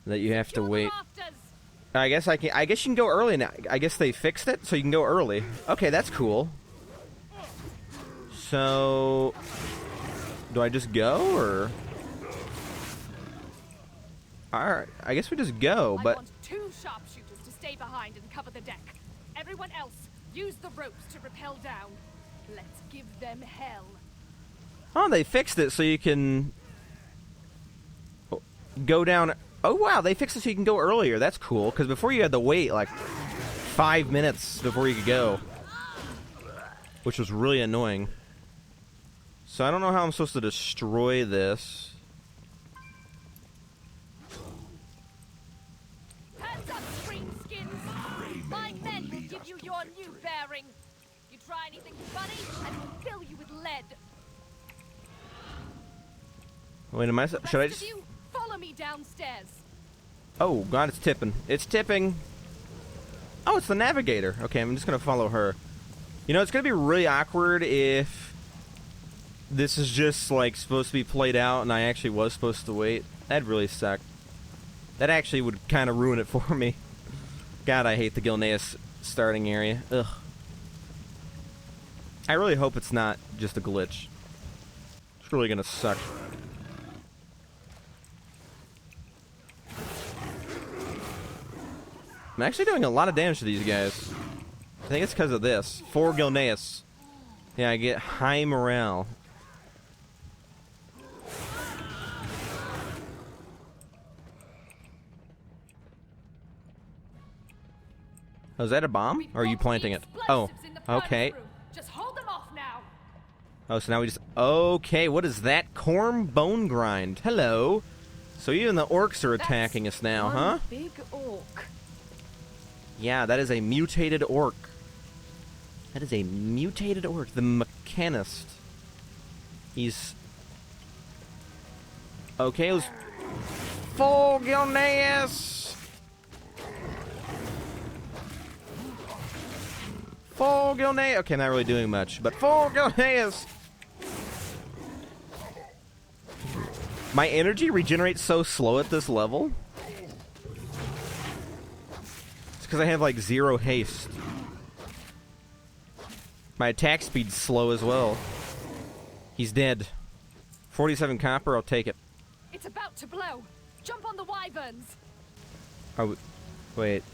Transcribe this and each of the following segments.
that you have to wait. I guess I guess you can go early now. I guess they fixed it, so you can go early. Okay, that's cool. So, do I just go, or? Alright, I guess we just go, but... I want 2 sharpshooters to stay behind and cover the deck. Everyone else, use the ropes to rappel down. Let's give them hell. Oh, they fixed it so you can... go down... Oh, wow, they fixed it so you can go earlier. That's cool, because before you had to wait, like, 5 minutes before you could go. Which was really annoying. So I don't know how I'm supposed to destroy this. My men will give you your new bearing. You try anything funny, and we'll fill you with lead. Wait, am I... Should I just... You, follow me downstairs. Oh, God, it's tipping. It's tipping. Oh, it's the navigator. Okay, I'm just gonna follow her. You know, it's gonna be really awkward if this is just, like, supposed to be played out and I actually was supposed to wait. That'd really suck. That actually would kind of ruin it for me. God, I hate the Gilneas starting area. Ugh. I really hope it's not just a glitch. It's really gonna suck. I'm actually doing a lot of damage to these guys. I think it's because of this. 4 Gilneas. Yeah, I get high morale. Oh, is that a bomb? Or are you planting it? Oh, okay. Just hold them off now. Oh, so now we just... Okay, what is that? Corn bone grind. Hello. So even the orcs are attacking us now, huh? Big orc. Yeah, that is a mutated orc. That is a mutated orc. The mechanist. He's... Okay, it was... Full Gilneas! Full Gilneas! Okay, not really doing much, but full Gilneas! My energy regenerates so slow at this level. It's because I have, like, 0 haste. My attack speed's slow as well. He's dead. 47 copper, I'll take it. It's about to blow. Jump on the wyverns. Oh, wait.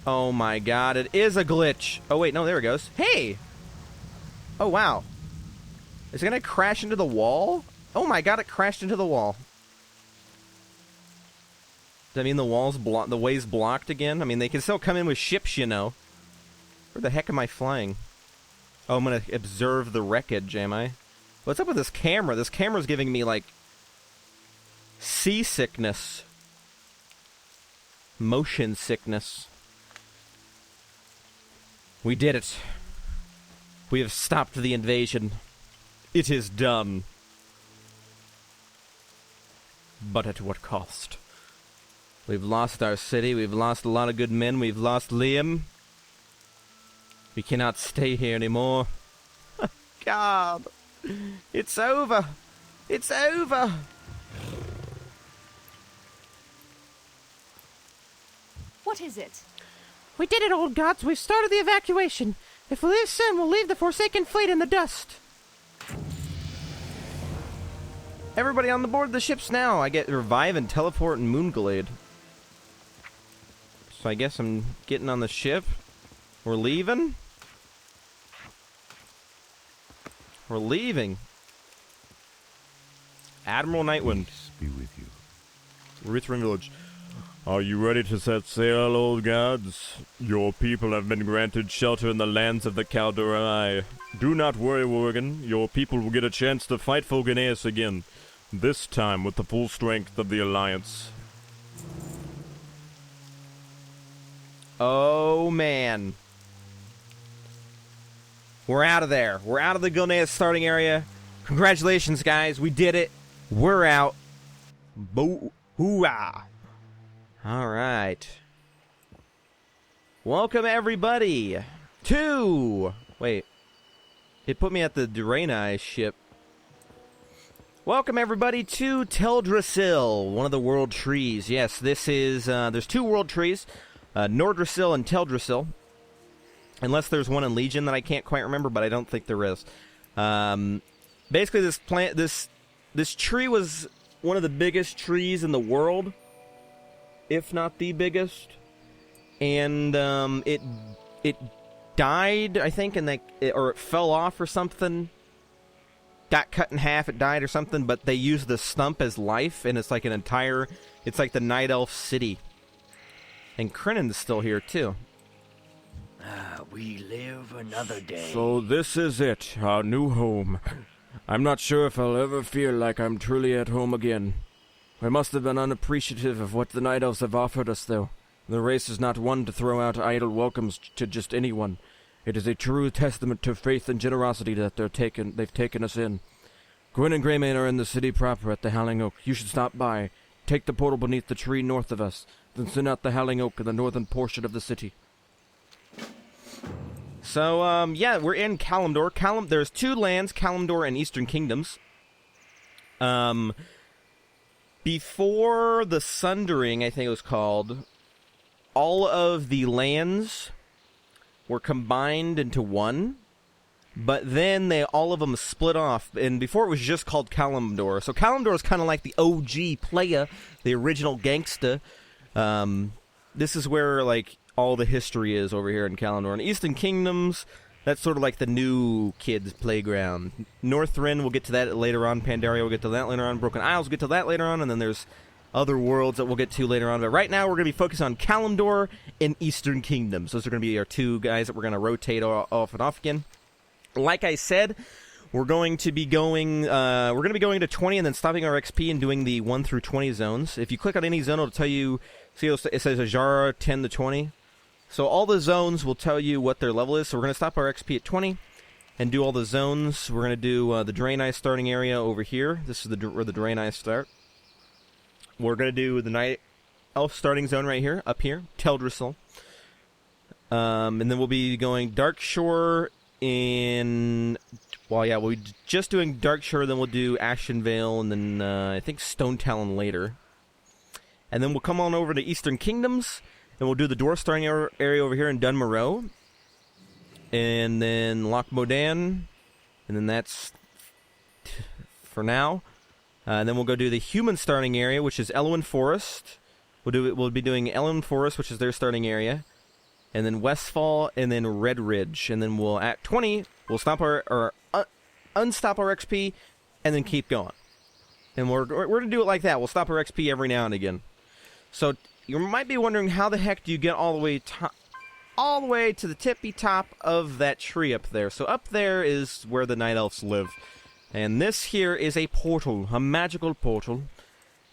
Oh my god, it is a glitch. Oh wait, no, there it goes. Hey! Oh wow. Is it gonna crash into the wall? Oh my god, it crashed into the wall. Does that mean the wall's the way's blocked again? I mean, they can still come in with ships, you know. Where the heck am I flying? Oh, I'm gonna observe the wreckage, am I? What's up with this camera? This camera's giving me, like, seasickness. Motion sickness. We did it. We have stopped the invasion. It is done. But at what cost? We've lost our city, we've lost a lot of good men, we've lost Liam. We cannot stay here anymore. God. It's over. It's over. What is it? We did it, old gods. We've started the evacuation. If we leave soon, we'll leave the Forsaken Fleet in the dust. Everybody on the board of the ships now. I get Revive and Teleport and Moonglade. So I guess I'm getting on the ship. We're leaving. We're leaving. Admiral Nightwind. Peace be with you. Rithrin Village. Are you ready to set sail, old gods? Your people have been granted shelter in the lands of the Calderai. Do not worry, Worgen. Your people will get a chance to fight for Gilneas again. This time with the full strength of the Alliance. Oh, man. We're out of there. We're out of the Gilneas starting area. Congratulations, guys. We did it. We're out. Boo-hoo-ah. All right. Welcome, everybody, to... Wait. It put me at the Darnassus ship. Welcome everybody to Teldrassil, one of the world trees. Yes, this is, there's 2 world trees, Nordrassil and Teldrassil. Unless there's one in Legion that I can't quite remember, but I don't think there is. Basically this tree was one of the biggest trees in the world, if not the biggest. And, it died, I think, or it fell off or something. Got cut in half, it died or something, but they used the stump as life, and it's like it's like the Night Elf city. And Crennin's still here, too. We live another day. So this is it, our new home. I'm not sure if I'll ever feel like I'm truly at home again. I must have been unappreciative of what the Night Elves have offered us, though. The race is not one to throw out idle welcomes to just anyone. It is a true testament to faith and generosity that they've taken us in. Gwyn and Greymane are in the city proper at the Howling Oak. You should stop by. Take the portal beneath the tree north of us, then send out the Howling Oak in the northern portion of the city. So, yeah, we're in Kalimdor. There's 2 lands, Kalimdor and Eastern Kingdoms. Before the Sundering, I think it was called, all of the lands were combined into one, but then all of them split off, and before it was just called Kalimdor. So Kalimdor is kind of like the OG playa, the original gangsta. This is where, like, all the history is over here in Kalimdor. And Eastern Kingdoms, that's sort of like the new kids' playground. Northrend, we'll get to that later on. Pandaria, we'll get to that later on. Broken Isles, we'll get to that later on. And then there's other worlds that we'll get to later on. But right now, we're going to be focused on Kalimdor and Eastern Kingdoms. Those are going to be our 2 guys that we're going to rotate off and off again. Like I said, we're going to be going to 20 and then stopping our XP and doing the 1 through 20 zones. If you click on any zone, it'll tell you, see it says Ajara 10 to 20. So all the zones will tell you what their level is. So we're going to stop our XP at 20 and do all the zones. We're going to do the Darnassus starting area over here. This is where the Darnassus start. We're going to do the Night Elf starting zone right here, up here, Teldrassil. And then we'll be going Darkshore in... Well, yeah, we'll be just doing Darkshore, then we'll do Ashenvale, and then I think Stone Talon later. And then we'll come on over to Eastern Kingdoms, and we'll do the Dwarf starting area over here in Dunmoreau. And then Loch Modan, and then that's for now. And then we'll go do the Human starting area, which is Elwyn Forest. We'll be doing Elwyn Forest, which is their starting area. And then Westfall, and then Red Ridge. And then we'll, at 20, we'll stop unstop our XP, and then keep going. And we're going to do it like that. We'll stop our XP every now and again. So you might be wondering, how the heck do you get all the way to the tippy top of that tree up there? So up there is where the Night Elves live. And this here is a portal, a magical portal,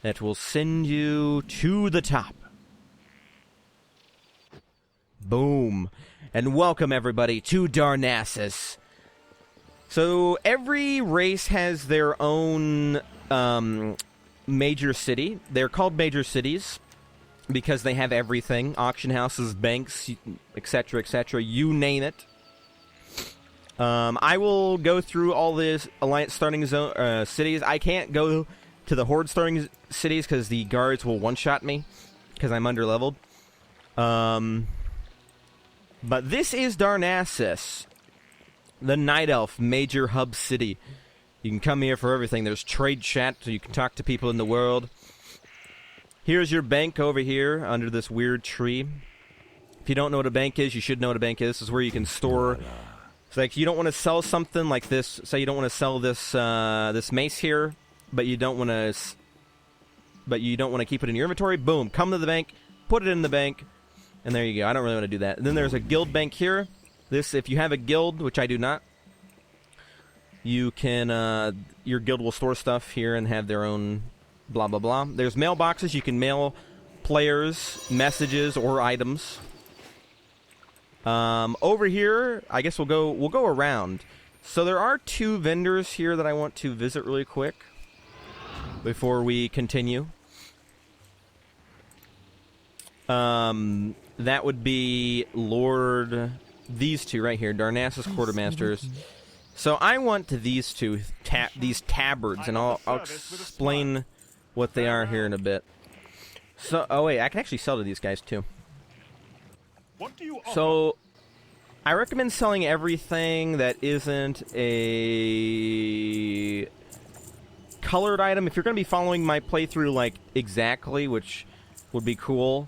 that will send you to the top. Boom. And welcome, everybody, to Darnassus. So every race has their own major city. They're called major cities because they have everything. Auction houses, banks, etc., etc., you name it. I will go through all these Alliance starting zone cities. I can't go to the Horde starting cities because the guards will one-shot me because I'm underleveled. But this is Darnassus, the Night Elf major hub city. You can come here for everything. There's trade chat, so you can talk to people in the world. Here's your bank over here under this weird tree. If you don't know what a bank is, you should know what a bank is. This is where you can store... It's like you don't want to sell something like this. Say you don't want to sell this this mace here, but you don't want to keep it in your inventory. Boom, come to the bank, put it in the bank, and there you go. I don't really want to do that. And then there's a guild bank here. This, if you have a guild, which I do not, you can your guild will store stuff here and have their own blah blah blah. There's mailboxes. You can mail players messages or items. Over here, I guess we'll go around. So there are 2 vendors here that I want to visit really quick before we continue. That would be these 2 right here, Darnassus Quartermasters So I want these these tabards, and I'll explain what they are here in a bit. So, oh wait, I can actually sell to these guys too. What do you offer? So, I recommend selling everything that isn't a colored item. If you're going to be following my playthrough, like, exactly, which would be cool,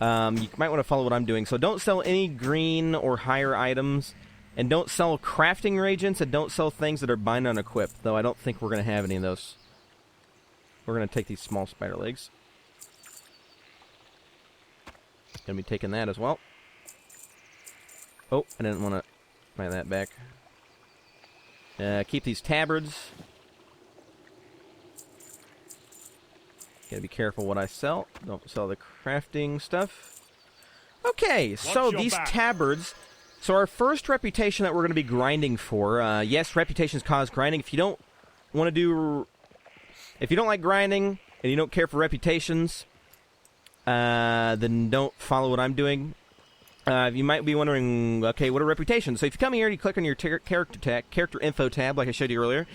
you might want to follow what I'm doing. So don't sell any green or higher items, and don't sell crafting reagents, and don't sell things that are bind on equip, though I don't think we're going to have any of those. We're going to take these small spider legs. Going to be taking that as well. Oh, I didn't want to buy that back. Keep these tabards. Gotta be careful what I sell. Don't sell the crafting stuff. Okay, so these tabards. So our first reputation that we're going to be grinding for. Yes, reputations cause grinding. If you don't want to do... If you don't like grinding, and you don't care for reputations, then don't follow what I'm doing. You might be wondering, okay, what are reputations? So if you come here, you click on your character info tab, like I showed you earlier.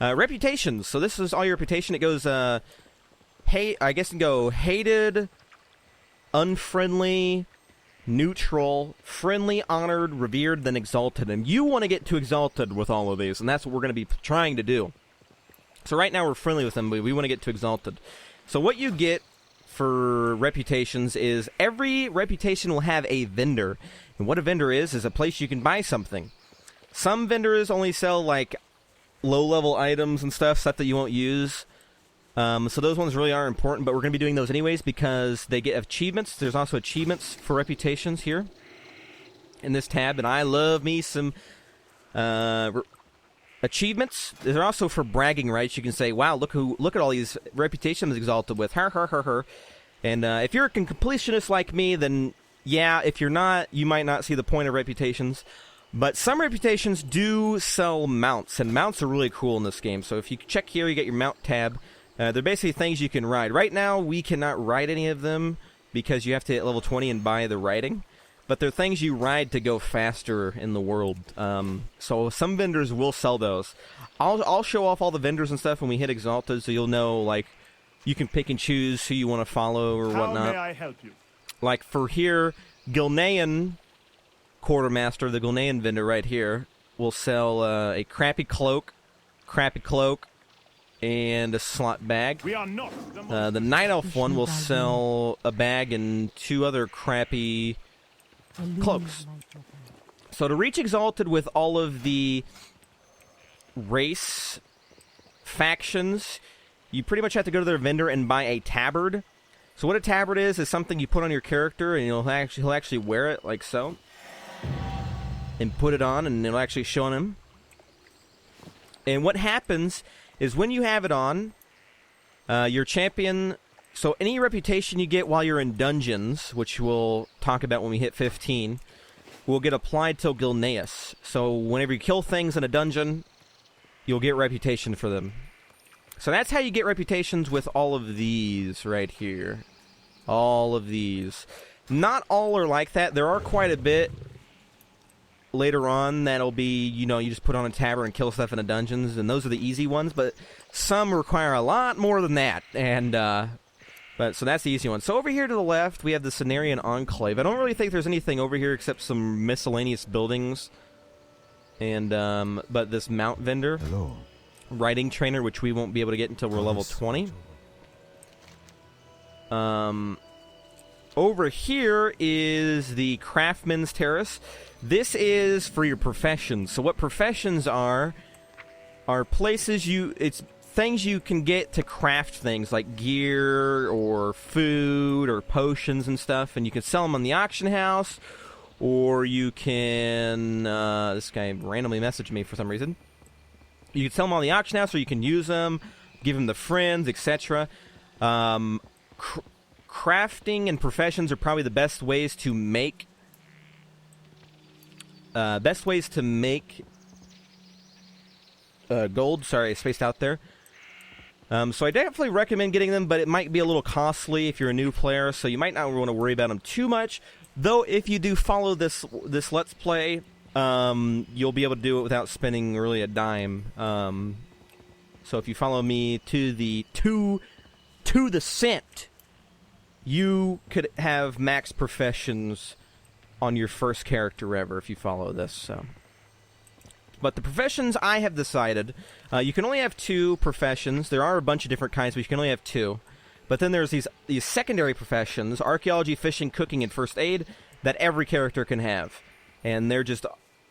Reputations. So this is all your reputation. It goes, I guess you can go hated, unfriendly, neutral, friendly, honored, revered, then exalted. And you want to get to exalted with all of these, and that's what we're going to be trying to do. So right now we're friendly with them, but we want to get to exalted. So what you get for reputations is every reputation will have a vendor. And what a vendor is a place you can buy something. Some vendors only sell, like, low-level items and stuff that you won't use. So those ones really are important, but we're going to be doing those anyways because they get achievements. There's also achievements for reputations here in this tab, and I love me some achievements. They're also for bragging rights. You can say, wow, look at all these reputations exalted with. Her. And if you're a completionist like me, then yeah, if you're not, you might not see the point of reputations. But some reputations do sell mounts, and mounts are really cool in this game. So if you check here, you get your mount tab. They're basically things you can ride. Right now, we cannot ride any of them because you have to hit level 20 and buy the riding. But they're things you ride to go faster in the world. So some vendors will sell those. I'll show off all the vendors and stuff when we hit Exalted, so you'll know, like, you can pick and choose who you want to follow or whatnot. How may I help you? Like for here, Gilnean Quartermaster, the Gilnean vendor right here, will sell a crappy cloak, and a slot bag. We are not the Night Elf one will sell a bag and 2 other crappy cloaks. So to reach Exalted with all of the race factions, you pretty much have to go to their vendor and buy a tabard. So what a tabard is something you put on your character, and he'll actually wear it like so, and put it on, and it'll actually show on him. And what happens is when you have it on, your champion. So any reputation you get while you're in dungeons, which we'll talk about when we hit 15, will get applied till Gilneas. So whenever you kill things in a dungeon, you'll get reputation for them. So that's how you get reputations with all of these right here. All of these. Not all are like that. There are quite a bit later on that'll be, you just put on a tabard and kill stuff in the dungeons, and those are the easy ones, but some require a lot more than that. And, so that's the easy one. So over here to the left, we have the Cenarian Enclave. I don't really think there's anything over here except some miscellaneous buildings. And, but this mount vendor. Hello. Riding trainer, which we won't be able to get until we're level 20. Over here is the Craftsman's Terrace. This is for your professions. So what professions are places it's things you can get to craft things like gear or food or potions and stuff, and you can sell them on the auction house, or you can, this guy randomly messaged me for some reason. You can sell them on the auction house, or you can use them, give them to friends, etc. Crafting and professions are probably the best ways to make gold. Sorry, I spaced out there. So I definitely recommend getting them, but it might be a little costly if you're a new player, so you might not want to worry about them too much. Though if you do follow this Let's Play, you'll be able to do it without spending really a dime. So if you follow me to the cent, you could have max professions on your first character ever if you follow this. So, but the professions I have decided, you can only have 2 professions. There are a bunch of different kinds, but you can only have 2. But then there's these secondary professions: archaeology, fishing, cooking, and first aid, that every character can have, and they're just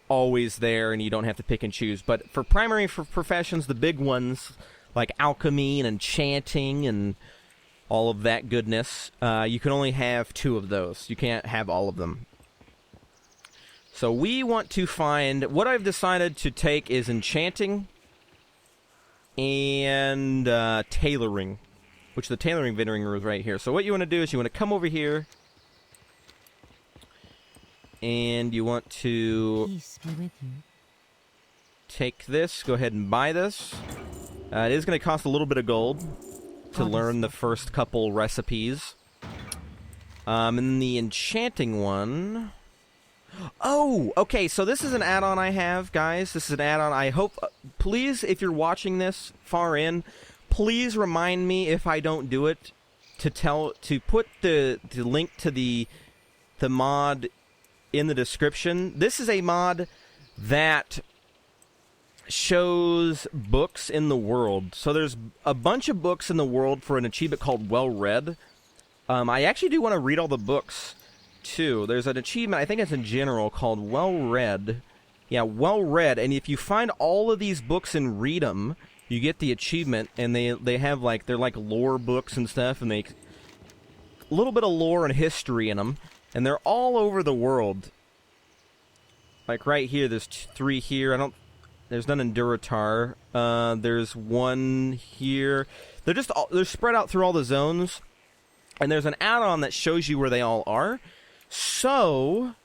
always there, and you don't have to pick and choose. But for primary professions, the big ones like alchemy and enchanting and all of that goodness, you can only have 2 of those. You can't have all of them. So we want to find, what I've decided to take is enchanting and tailoring, which the tailoring vending room is right here. So what you want to do is you want to come over here, and you want to Peace be with you. take this, go ahead and buy this. It is going to cost a little bit of gold to learn the first couple recipes. And the enchanting one... Oh, okay, so this is an add-on I have, guys. This is an add-on. I hope... please, if you're watching this far in, please remind me if I don't do it to put the link to the mod in the description. This is a mod that shows books in the world. So there's a bunch of books in the world for an achievement called Well Read. I actually do want to read all the books too. There's an achievement, I think it's in general, called Well Read. Yeah, Well Read. And if you find all of these books and read them, you get the achievement. And they have like, they're like lore books and stuff, and they a little bit of lore and history in them. And they're all over the world. Like right here, there's 3 here. There's none in Duratar. There's 1 here. They're spread out through all the zones. And there's an add-on that shows you where they all are. So,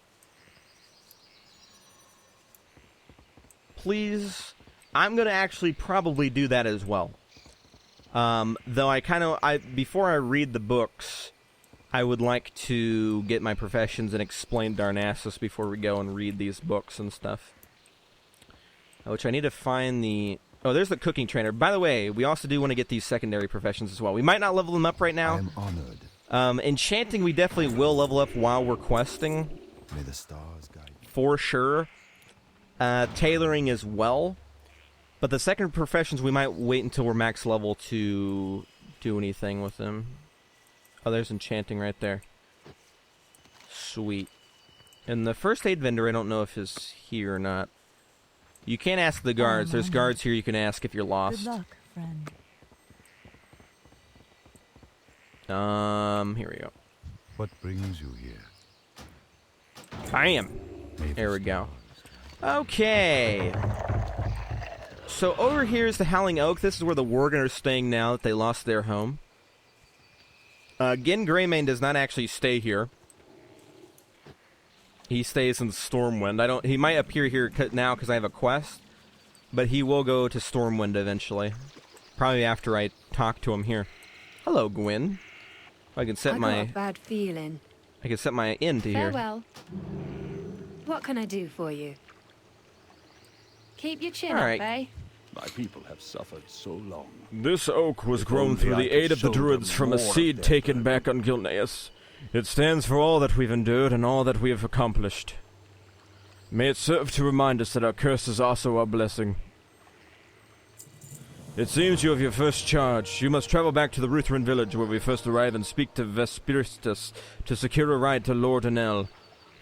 please, I'm going to actually probably do that as well. Though before I read the books, I would like to get my professions and explain Darnassus before we go and read these books and stuff. Which I need to find the... Oh, there's the cooking trainer. By the way, we also do want to get these secondary professions as well. We might not level them up right now. I am honored. Enchanting we definitely will level up while we're questing. May the stars guide you. For sure. Tailoring as well. But the second professions we might wait until we're max level to do anything with them. Oh, there's enchanting right there. Sweet. And the first aid vendor, I don't know if is here or not. You can't ask the guards. There's guards here you can ask if you're lost. Good luck, friend. Here we go. What brings you here? Bam! There we go. Okay. So over here is the Howling Oak. This is where the Worgen are staying now that they lost their home. Gin Greymane does not actually stay here. He stays in Stormwind. He might appear here now because I have a quest, but he will go to Stormwind eventually. Probably after I talk to him here. Hello, Gwyn. I can set I got a bad feeling. I can set my inn to here. Farewell. What can I do for you? Keep your chin All right. up, eh? My people have suffered so long. This oak was If grown only through I the could aid of the show them druids from a more of seed their taken burden. back on Gilneas. It stands for all that we've endured and all that we have accomplished. May it serve to remind us that our curse is also our blessing. It seems you have your first charge. You must travel back to the Ruthven village where we first arrived and speak to Vesperistus to secure a ride to Lord Anel.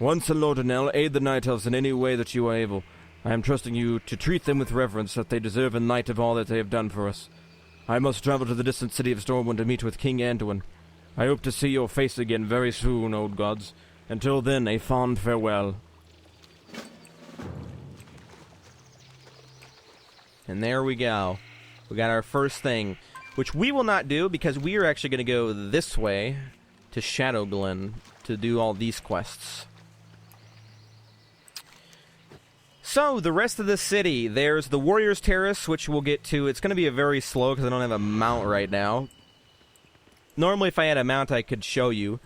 Once in Lord Anel, aid the Night Elves in any way that you are able. I am trusting you to treat them with reverence that they deserve in light of all that they have done for us. I must travel to the distant city of Stormwind to meet with King Anduin. I hope to see your face again very soon, old gods. Until then, a fond farewell. And there we go. We got our first thing, which we will not do because we are actually going to go this way to Shadowglen to do all these quests. So, the rest of the city, there's the Warrior's Terrace, which we'll get to. It's going to be a very slow because I don't have a mount right now. Normally, if I had a mount, I could show you.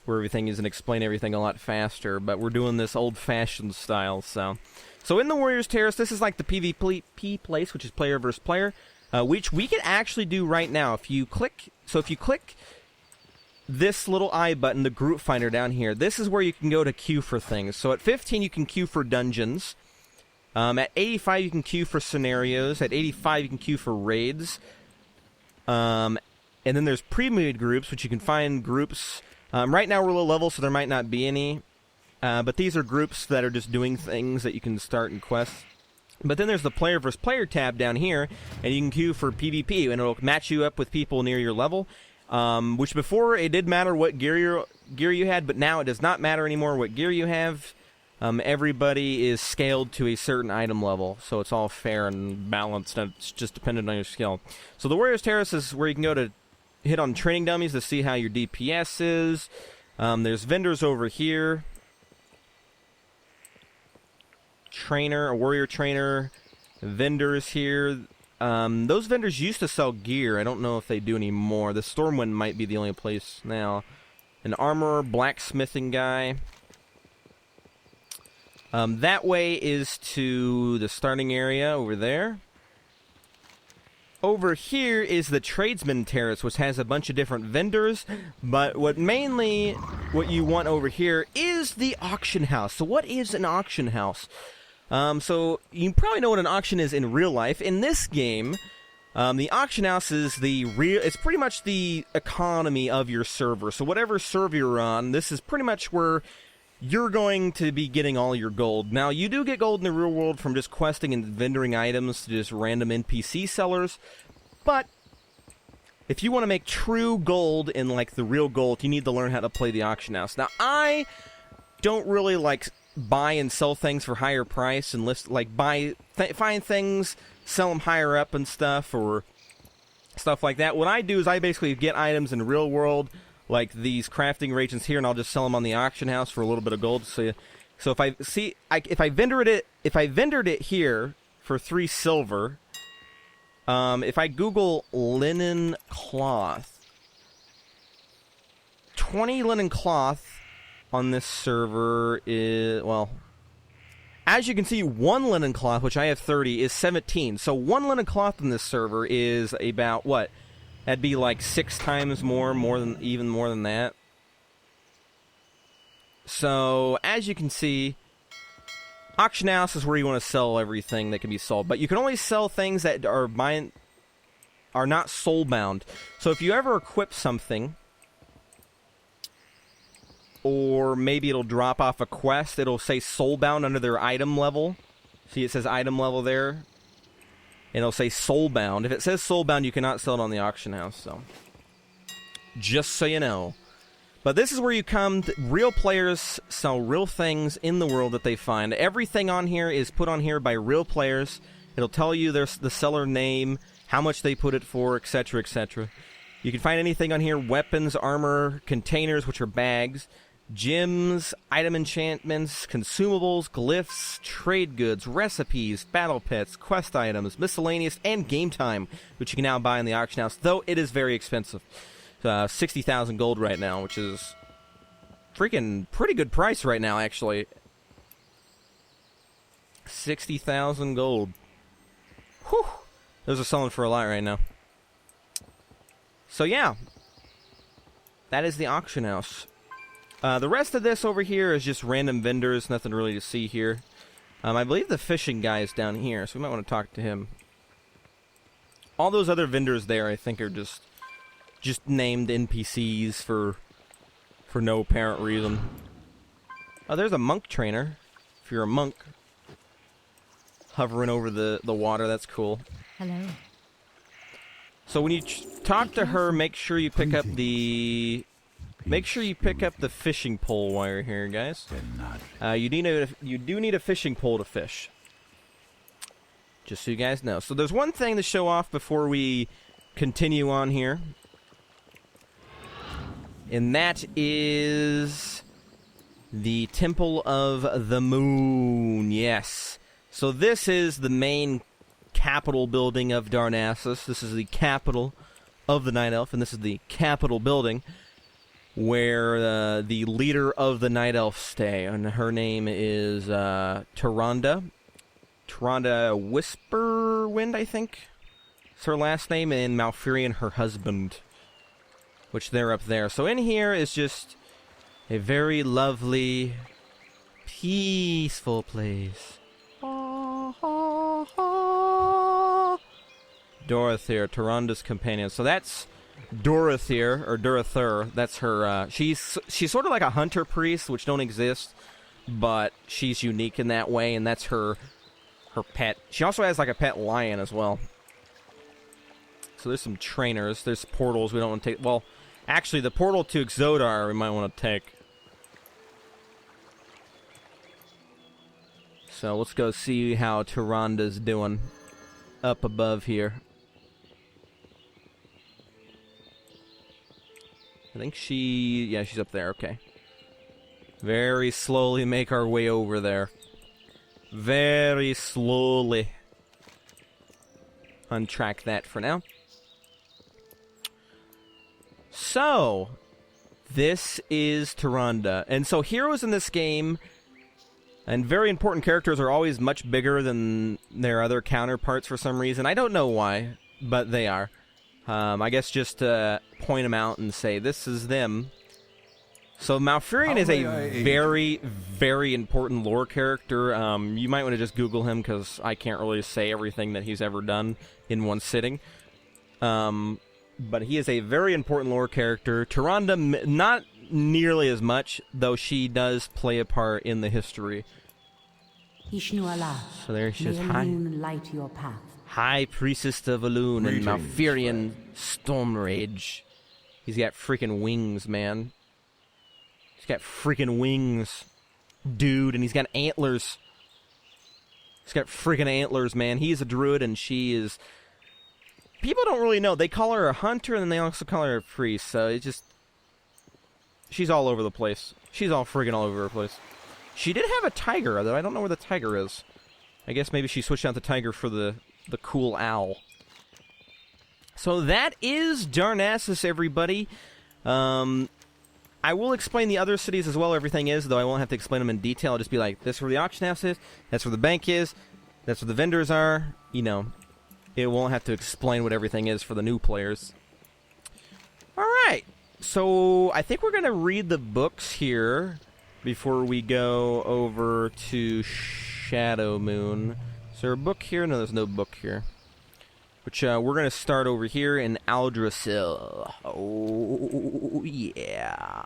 where everything is and explain everything a lot faster, but we're doing this old-fashioned style, so. So in the Warriors Terrace, this is like the PvP place, which is player versus player, which we can actually do right now. If you click this little I button, the group finder down here, this is where you can go to queue for things. So at 15, you can queue for dungeons. At 85, you can queue for scenarios. At 85, you can queue for raids. And then there's pre-made groups, which you can find groups. Right now we're low level, so there might not be any. But these are groups that are just doing things that you can start in quests. But then there's the player versus player tab down here, and you can queue for PvP, and it'll match you up with people near your level. Which before, it did matter what gear you had, but now it does not matter anymore what gear you have. Everybody is scaled to a certain item level, so it's all fair and balanced, and it's just dependent on your skill. So the Warriors Terrace is where you can go to hit on training dummies to see how your DPS is. There's vendors over here. A warrior trainer, vendors here. Those vendors used to sell gear. I don't know if they do anymore. The Stormwind might be the only place now. An armorer, blacksmithing guy. That way is to the starting area over there. Over here is the Tradesman Terrace, which has a bunch of different vendors, but what you want over here is the auction house. So what is an auction house? So you probably know what an auction is in real life. In this game, the auction house is it's pretty much the economy of your server. So whatever server you're on, this is pretty much where you're going to be getting all your gold. Now, you do get gold in the real world from just questing and vendoring items to just random NPC sellers, but if you want to make true gold in, like, the real gold, you need to learn how to play the auction house. Now, I don't really, like, buy and sell things for higher price and find things, sell them higher up and stuff, or stuff like that. What I do is I basically get items in the real world, like these crafting reagents here, and I'll just sell them on the auction house for a little bit of gold. So if I vendored it here for 3 silver, if I Google linen cloth, 20 linen cloth on this server is, well, as you can see, 1 linen cloth, which I have 30, is 17. So 1 linen cloth on this server is about what? That'd be like 6 times more than that. So, as you can see, auction house is where you want to sell everything that can be sold. But you can only sell things that are not soul-bound. So if you ever equip something, or maybe it'll drop off a quest, it'll say soul-bound under their item level. See, it says item level there. And it'll say soulbound. If it says soulbound, you cannot sell it on the auction house, so just so you know. But this is where you come. Real players sell real things in the world that they find. Everything on here is put on here by real players. It'll tell you the seller name, how much they put it for, etc., etc. You can find anything on here: weapons, armor, containers, which are bags, gems, item enchantments, consumables, glyphs, trade goods, recipes, battle pets, quest items, miscellaneous, and game time, which you can now buy in the auction house, though it is very expensive. 60,000 gold right now, which is freaking pretty good price right now, actually. 60,000 gold. Whew. Those are selling for a lot right now. So yeah, that is the auction house. The rest of this over here is just random vendors, nothing really to see here. I believe the fishing guy is down here, so we might want to talk to him. All those other vendors there, I think, are just named NPCs for no apparent reason. Oh, there's a monk trainer. If you're a monk, hovering over the water, that's cool. Hello. So when you talk to her, make sure you pick up the fishing pole while you're here, guys. You do need a fishing pole to fish. Just so you guys know. So there's one thing to show off before we continue on here. And that is the Temple of the Moon. Yes. So this is the main capital building of Darnassus. This is the capital of the Night Elf, and this is the capital building. where the leader of the Night Elves stay, and her name is Tyrande. Tyrande Whisperwind, I think. It's her last name, and Malfurion, her husband, which they're up there. So in here is just a very lovely, peaceful place. Dorothea, Tyrande's companion. So that's Dorothea, or Dorothea. That's her. She's sort of like a hunter priest, which don't exist, but she's unique in that way, and that's her pet. She also has like a pet lion as well. So there's some trainers. There's portals we don't want to take. Well, actually, the portal to Exodar we might want to take. So let's go see how Tyrande's doing up above here. I think yeah, she's up there, okay. Very slowly make our way over there. Very slowly. Untrack that for now. So, this is Tyrande. And so heroes in this game, and very important characters, are always much bigger than their other counterparts for some reason. I don't know why, but they are. I guess just to point them out and say, this is them. So Malfurion is a very, very important lore character. You might want to just Google him, because I can't really say everything that he's ever done in one sitting. But he is a very important lore character. Tyrande, not nearly as much, though she does play a part in the history. So there she is. Light your path. High Priestess of Elune and Malfurion Stormrage. He's got freaking wings, man. He's got freaking wings, dude, and he's got antlers. He's got freaking antlers, man. He's a druid, and she is... People don't really know. They call her a hunter, and then they also call her a priest, so it just... She's all over the place. She's all freaking all over the place. She did have a tiger, though I don't know where the tiger is. I guess maybe she switched out the tiger for the cool owl. So that is Darnassus, everybody. I will explain the other cities as well, everything is, though I won't have to explain them in detail. I'll just be like, this is where the auction house is, that's where the bank is, that's where the vendors are. You know, it won't have to explain what everything is for the new players. Alright, so I think we're going to read the books here before we go over to Shadow Moon. Is there a book here? No, there's no book here. Which, we're going to start over here in Aldrassil. Oh, yeah.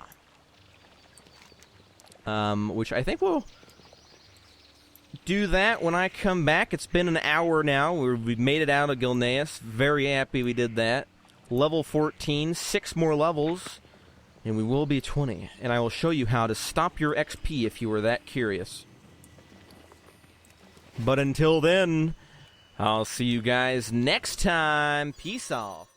Which I think we'll do that when I come back. It's been an hour now. We've made it out of Gilneas. Very happy we did that. Level 14, 6 more levels, and we will be 20. And I will show you how to stop your XP if you were that curious. But until then, I'll see you guys next time. Peace off.